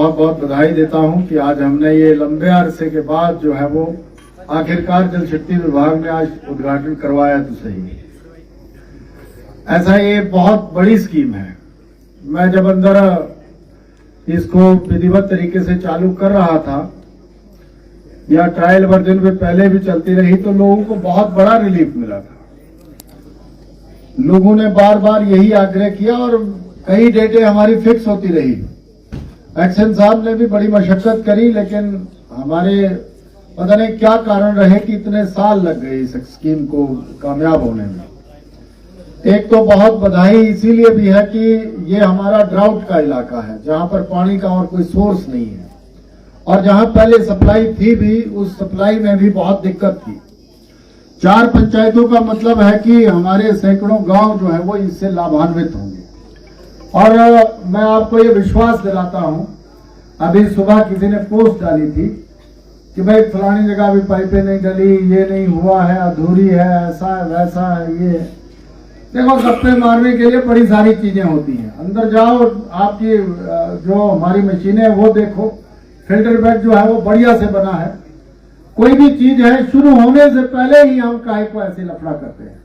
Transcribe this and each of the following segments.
बहुत बहुत बधाई देता हूं कि आज हमने ये लंबे अरसे के बाद जो है वो आखिरकार जल शक्ति विभाग ने आज उद्घाटन करवाया तो सही। ऐसा ये बहुत बड़ी स्कीम है। मैं जब अंदर इसको विधिवत तरीके से चालू कर रहा था या ट्रायल वर्जन में पहले भी चलती रही तो लोगों को बहुत बड़ा रिलीफ मिला था। लोगों ने बार बार यही आग्रह किया और कई डेटें हमारी फिक्स होती रही। एक्शन साहब ने भी बड़ी मशक्कत करी, लेकिन हमारे पता नहीं क्या कारण रहे कि इतने साल लग गए इस स्कीम को कामयाब होने में। एक तो बहुत बधाई इसीलिए भी है कि ये हमारा ड्राउट का इलाका है, जहां पर पानी का और कोई सोर्स नहीं है, और जहां पहले सप्लाई थी भी उस सप्लाई में भी बहुत दिक्कत थी। 4 पंचायतों का मतलब है कि हमारे सैकड़ों गांव जो है वो इससे लाभान्वित होंगे। और मैं आपको ये विश्वास दिलाता हूं, अभी सुबह किसी ने पोस्ट डाली थी कि भाई फलानी जगह भी पाइपें नहीं डली, ये नहीं हुआ है, अधूरी है, ऐसा है, वैसा है। ये देखो, गप्पे मारने के लिए बड़ी सारी चीजें होती हैं। अंदर जाओ, आपकी जो हमारी मशीनें है वो देखो, फिल्टर बेड जो है वो बढ़िया से बना है। कोई भी चीज है शुरू होने से पहले ही हम काहे को ऐसे लफड़ा करते हैं।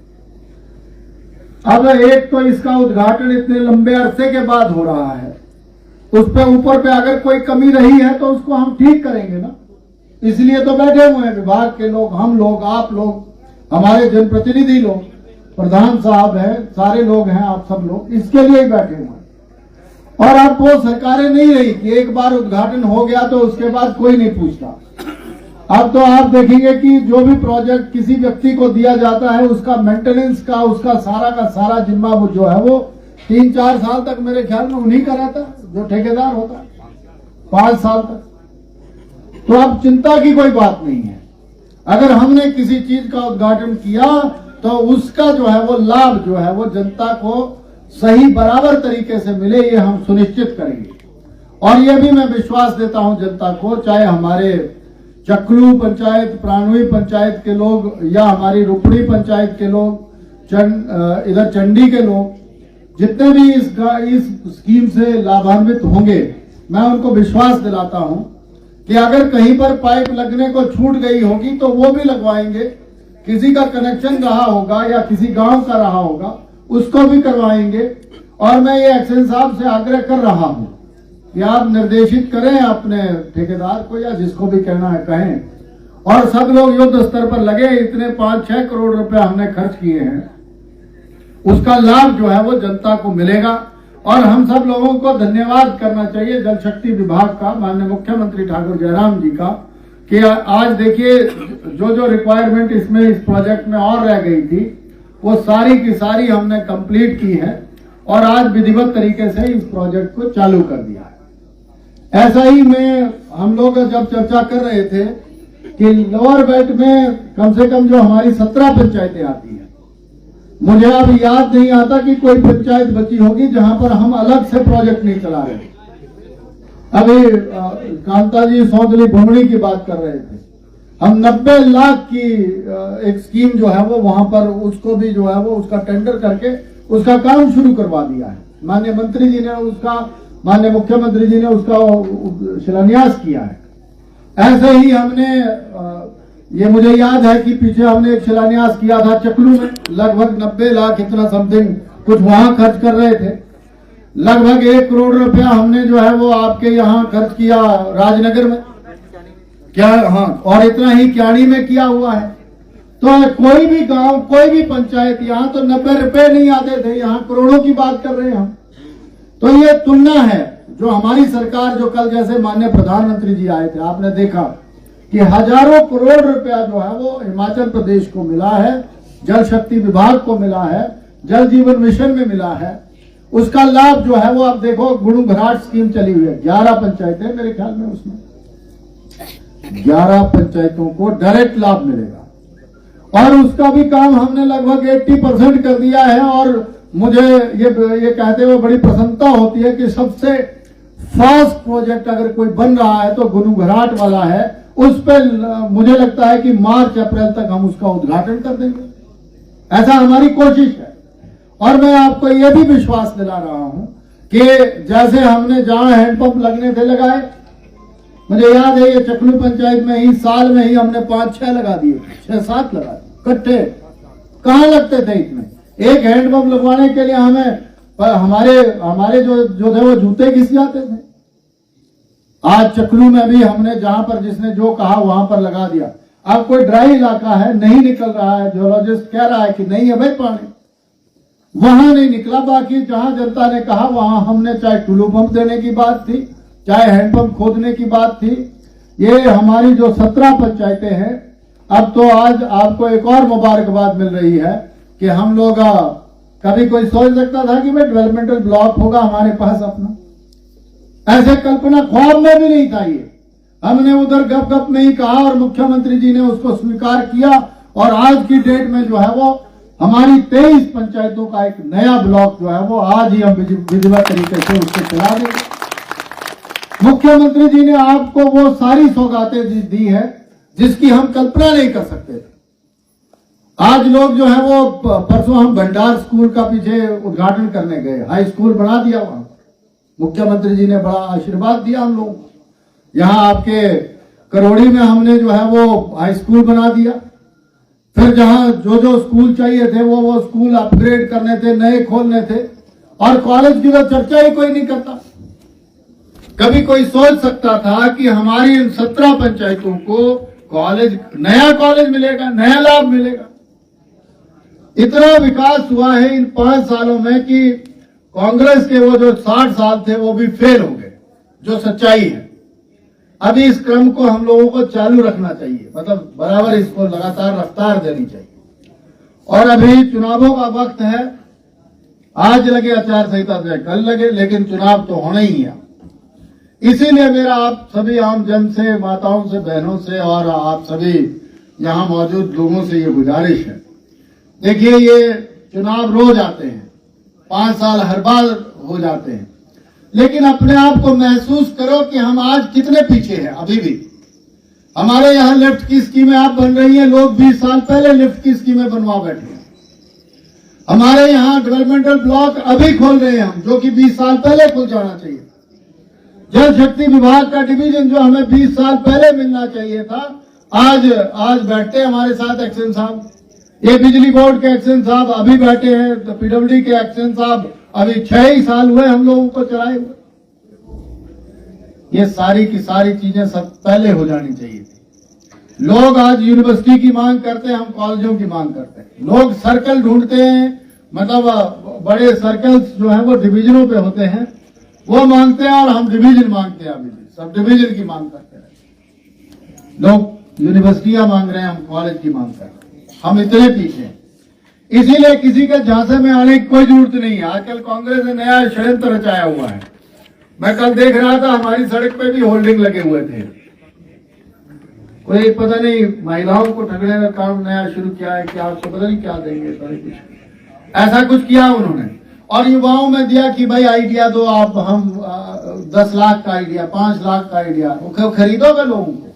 अब एक तो इसका उद्घाटन इतने लंबे अरसे के बाद हो रहा है, उस पे ऊपर पे अगर कोई कमी रही है तो उसको हम ठीक करेंगे ना। इसलिए तो बैठे हुए हैं विभाग के लोग, हम लोग, आप लोग, हमारे जनप्रतिनिधि लोग, प्रधान साहब हैं, सारे लोग हैं, आप सब लोग इसके लिए ही बैठे हुए हैं। और अब वो सरकारें नहीं रही कि एक बार उद्घाटन हो गया तो उसके बाद कोई नहीं पूछता। अब तो आप देखेंगे कि जो भी प्रोजेक्ट किसी व्यक्ति को दिया जाता है उसका मेंटेनेंस का, उसका सारा जिम्मा वो जो है वो 3-4 साल तक मेरे ख्याल में उन्हीं का रहता है, जो ठेकेदार होता है, 5 साल तक। तो अब चिंता की कोई बात नहीं है। अगर हमने किसी चीज का उद्घाटन किया तो उसका जो है वो लाभ जो है वो जनता को सही बराबर तरीके से मिले, ये हम सुनिश्चित करेंगे। और ये भी मैं विश्वास देता हूं जनता को, चाहे हमारे चकलू पंचायत, प्राणवी पंचायत के लोग या हमारी रुपड़ी पंचायत के लोग, इधर चंडी के लोग, जितने भी इस स्कीम से लाभान्वित होंगे, मैं उनको विश्वास दिलाता हूं कि अगर कहीं पर पाइप लगने को छूट गई होगी तो वो भी लगवाएंगे। किसी का कनेक्शन रहा होगा या किसी गांव का रहा होगा उसको भी करवाएंगे। और मैं ये एक्शन साहब से आग्रह कर रहा हूं कि आप निर्देशित करें अपने ठेकेदार को या जिसको भी कहना है कहें, और सब लोग युद्ध स्तर पर लगे। इतने 5-6 करोड़ रुपए हमने खर्च किए हैं, उसका लाभ जो है वो जनता को मिलेगा। और हम सब लोगों को धन्यवाद करना चाहिए जल शक्ति विभाग का, माननीय मुख्यमंत्री ठाकुर जयराम जी का, कि आज देखिए जो रिक्वायरमेंट इसमें इस प्रोजेक्ट में और रह गई थी वो सारी की सारी हमने कंप्लीट की है और आज विधिवत तरीके से इस प्रोजेक्ट को चालू कर दिया है। ऐसा ही हम लोग जब चर्चा कर रहे थे कि लोअर बेल्ट में कम से कम जो हमारी 17 पंचायतें आती हैं, मुझे अब याद नहीं आता कि कोई पंचायत बची होगी जहां पर हम अलग से प्रोजेक्ट नहीं चला रहे। अभी कांता जी सौदली भुमड़ी की बात कर रहे थे, हम 90 लाख की एक स्कीम जो है वो वहां पर उसको भी जो है वो उसका टेंडर करके उसका काम शुरू करवा दिया है। माननीय मंत्री जी ने उसका, माननीय मुख्यमंत्री जी ने उसका शिलान्यास किया है। ऐसे ही हमने ये मुझे याद है कि पीछे हमने एक शिलान्यास किया था चकलू में, लगभग 90 लाख इतना समथिंग कुछ वहां खर्च कर रहे थे। लगभग 1 करोड़ रुपया हमने जो है वो आपके यहाँ खर्च किया राजनगर में, क्या, हाँ, और इतना ही क्याणी में किया हुआ है। तो कोई भी गांव, कोई भी पंचायत, यहाँ तो 90 रुपए नहीं आते थे, यहाँ करोड़ों की बात कर रहे हैं हम। तो ये तुलना है जो हमारी सरकार, जो कल जैसे माननीय प्रधानमंत्री जी आए थे, आपने देखा कि हजारों करोड़ रुपया जो है वो हिमाचल प्रदेश को मिला है, जल शक्ति विभाग को मिला है, जल जीवन मिशन में मिला है। उसका लाभ जो है वो आप देखो, गुणु घराट स्कीम चली हुई है, 11 पंचायतें मेरे ख्याल में, उसमें 11 पंचायतों को डायरेक्ट लाभ मिलेगा और उसका भी काम हमने लगभग 80% कर दिया है। और मुझे ये कहते हुए बड़ी प्रसन्नता होती है कि सबसे फास्ट प्रोजेक्ट अगर कोई बन रहा है तो गुणु घराट वाला है। उस पर मुझे लगता है कि मार्च अप्रैल तक हम उसका उद्घाटन कर देंगे, ऐसा हमारी कोशिश है। और मैं आपको यह भी विश्वास दिला रहा हूं कि जैसे हमने जहां हैंडपंप लगने थे लगाए। मुझे याद है ये चकलू पंचायत में ही साल में ही हमने 5-6 लगा दिए, 6-7 लगा दिए इकट्ठे। कहाँ लगते थे इतने? एक हैंडपंप लगवाने के लिए हमें हमारे जो थे वो जूते घिस जाते थे। आज चकलू में भी हमने जहां पर जिसने जो कहा वहां पर लगा दिया। अब कोई ड्राई इलाका है, नहीं निकल रहा है, जियोलॉजिस्ट कह रहा है कि नहीं है भाई पानी, वहां नहीं निकला। बाकी जहां जनता ने कहा वहां हमने चाहे टुल्लू पंप देने की बात थी, चाहे हैंडपंप खोदने की बात थी। ये हमारी जो 17 पंचायतें हैं, अब तो आज आपको एक और मुबारकबाद मिल रही है कि हम लोग कभी कोई सोच सकता था कि भाई डेवलपमेंटल ब्लॉक होगा हमारे पास अपना, ऐसे कल्पना ख्वाब में भी नहीं था। ये हमने उधर गप में ही कहा और मुख्यमंत्री जी ने उसको स्वीकार किया और आज की डेट में जो है वो हमारी 23 पंचायतों का एक नया ब्लॉक जो है वो आज ही हम विधिवत तरीके से उसको चला देंगे। मुख्यमंत्री जी ने आपको वो सारी सौगातें दी है जिसकी हम कल्पना नहीं कर सकते थे। आज लोग जो है वो परसों हम भंडार स्कूल का पीछे उद्घाटन करने गए, हाई स्कूल बना दिया वहां। मुख्यमंत्री जी ने बड़ा आशीर्वाद दिया हम लोगों को। यहाँ आपके करोड़ी में हमने जो है वो हाई स्कूल बना दिया। फिर जहां जो स्कूल चाहिए थे वो स्कूल अपग्रेड करने थे, नए खोलने थे, और कॉलेज की तो चर्चा ही कोई नहीं करता। कभी कोई सोच सकता था कि हमारी इन 17 पंचायतों को कॉलेज, नया कॉलेज मिलेगा, नया लाभ मिलेगा? इतना विकास हुआ है इन 5 सालों में कि कांग्रेस के वो जो 60 साल थे वो भी फेल हो गए, जो सच्चाई है। अभी इस क्रम को हम लोगों को चालू रखना चाहिए, मतलब बराबर इसको लगातार रफ्तार देनी चाहिए। और अभी चुनावों का वक्त है, आज लगे आचार संहिता से कल लगे, लेकिन चुनाव तो होना ही है। इसीलिए मेरा आप सभी आम जन से, माताओं से, बहनों से और आप सभी यहाँ मौजूद लोगों से ये गुजारिश है, देखिए ये चुनाव रोज आते हैं, 5 साल हर बार हो जाते हैं, लेकिन अपने आप को महसूस करो कि हम आज कितने पीछे हैं। अभी भी हमारे यहाँ लिफ्ट की स्कीमें आप बन रही हैं, लोग 20 साल पहले लिफ्ट की स्कीमें बनवा बैठे हैं। हमारे यहाँ डेवलपमेंटल ब्लॉक अभी खोल रहे हैं हम, जो कि 20 साल पहले खुल जाना चाहिए। जल शक्ति विभाग का डिवीजन जो हमें 20 साल पहले मिलना चाहिए था, आज बैठते हमारे साथ एक्शन साहब। ये बिजली बोर्ड के एक्शन साहब अभी बैठे हैं, तो पीडब्ल्यूडी के एक्शन साहब अभी 6 ही साल हुए हम लोगों को चलाए हुए। ये सारी की सारी चीजें सब पहले हो जानी चाहिए थी। लोग आज यूनिवर्सिटी की मांग करते हैं, हम कॉलेजों की मांग करते हैं। लोग सर्कल ढूंढते हैं, मतलब बड़े सर्कल्स जो हैं वो डिवीजनों पे होते हैं, वो मांगते हैं, और हम डिवीजन मांगते हैं। अभी भी सब डिवीजन की मांग करते हैं। लोग यूनिवर्सिटियां मांग रहे हैं, हम कॉलेज की मांग कर रहे हैं। हम इतने पीछे हैं, इसीलिए किसी के झांसे में आने की कोई जरूरत नहीं है। आजकल कांग्रेस ने नया षड्यंत्र रचाया हुआ है। मैं कल देख रहा था हमारी सड़क पे भी होल्डिंग लगे हुए थे। कोई पता नहीं महिलाओं को ठगने का काम नया शुरू किया है, क्या आपको पता नहीं क्या देंगे, कुछ ऐसा कुछ किया उन्होंने। और युवाओं में दिया कि भाई आइडिया दो आप, हम 10 लाख का आइडिया, 5 लाख का आइडिया, वो खरीदोगे लोगों को।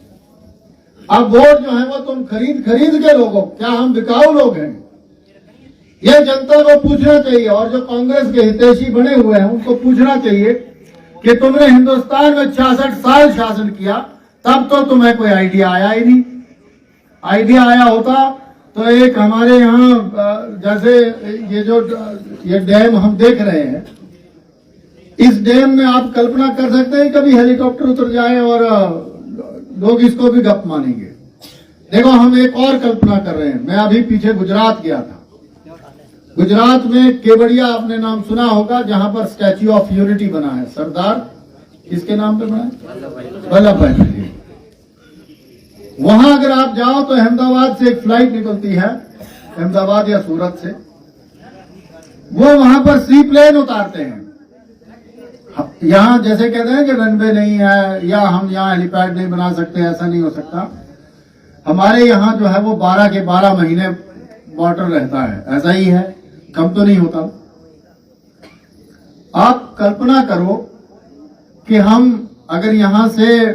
अब वोट जो है वो तुम खरीद के लोगों, क्या हम बिकाऊ लोग हैं? ये जनता को पूछना चाहिए, और जो कांग्रेस के हितैषी बने हुए हैं उनको पूछना चाहिए कि तुमने हिंदुस्तान में 66 साल शासन किया, तब तो तुम्हें कोई आइडिया आया ही नहीं। आइडिया आया होता तो एक हमारे यहाँ जैसे ये डैम हम देख रहे हैं, इस डैम में आप कल्पना कर सकते हैं कभी हेलीकॉप्टर उतर जाए और लोग इसको भी गप मानेंगे। देखो हम एक और कल्पना कर रहे हैं। मैं अभी पीछे गुजरात गया था। गुजरात में केवड़िया आपने नाम सुना होगा, जहां पर स्टैच्यू ऑफ यूनिटी बना है। सरदार किसके नाम पे बना है? वल्लभ भाई पटेल। वहां अगर आप जाओ तो अहमदाबाद से एक फ्लाइट निकलती है, अहमदाबाद या सूरत से, वो वहां पर सी प्लेन उतारते हैं। यहाँ जैसे कहते हैं कि रनवे नहीं है या हम यहाँ हेलीपैड नहीं बना सकते, ऐसा नहीं हो सकता। हमारे यहाँ जो है वो 12 के 12 महीने वाटर रहता है, ऐसा ही है, कम तो नहीं होता। आप कल्पना करो कि हम अगर यहां से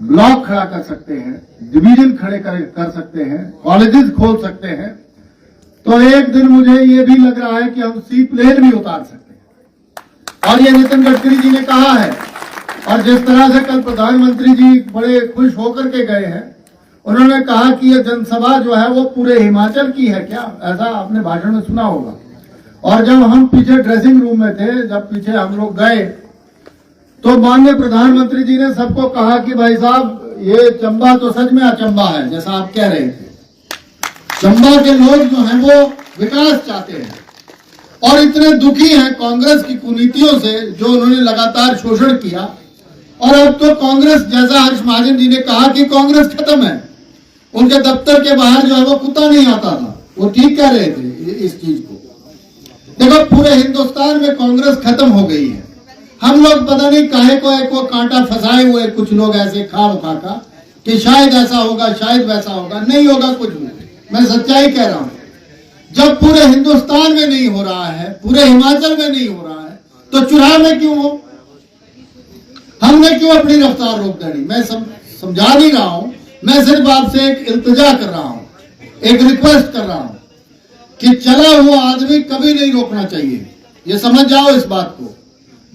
ब्लॉक खड़ा कर सकते हैं, डिवीजन खड़े कर सकते हैं, कॉलेजेस खोल सकते हैं, तो एक दिन मुझे ये भी लग रहा है कि हम सी प्लेन भी उतार सकते हैं। और ये नितिन गडकरी जी ने कहा है। और जिस तरह से कल प्रधानमंत्री जी बड़े खुश होकर के गए हैं, उन्होंने कहा कि ये जनसभा जो है वो पूरे हिमाचल की है क्या, ऐसा आपने भाषण में सुना होगा। और जब हम पीछे ड्रेसिंग रूम में थे, जब पीछे हम लोग गए, तो माननीय प्रधानमंत्री जी ने सबको कहा कि भाई साहब ये चंबा तो सच में अचंबा है, जैसा आप कह रहे थे। चंबा के लोग जो हैं वो विकास चाहते हैं और इतने दुखी हैं कांग्रेस की कुनीतियों से, जो उन्होंने लगातार शोषण किया। और अब तो कांग्रेस, जैसा हर्ष महाजन जी ने कहा कि कांग्रेस खत्म है, उनके दफ्तर के बाहर जो है वो कुत्ता नहीं आता था, वो ठीक कह रहे थे इस चीज को। देखो पूरे हिंदुस्तान में कांग्रेस खत्म हो गई है। हम लोग पता नहीं काहे को एक वो कांटा फंसाए हुए कुछ लोग ऐसे खा का कि शायद ऐसा होगा, शायद वैसा होगा। नहीं होगा कुछ भी, मैं सच्चाई कह रहा हूं। जब पूरे हिंदुस्तान में नहीं हो रहा है, पूरे हिमाचल में नहीं हो रहा है, तो चुनाव में क्यों हो? हमने क्यों अपनी रफ्तार रोक देनी? मैं समझा नहीं रहा हूं, मैं सिर्फ आपसे एक इल्तिजा कर रहा हूं, एक रिक्वेस्ट कर रहा हूं कि चला हुआ आदमी कभी नहीं रोकना चाहिए। ये समझ जाओ इस बात को।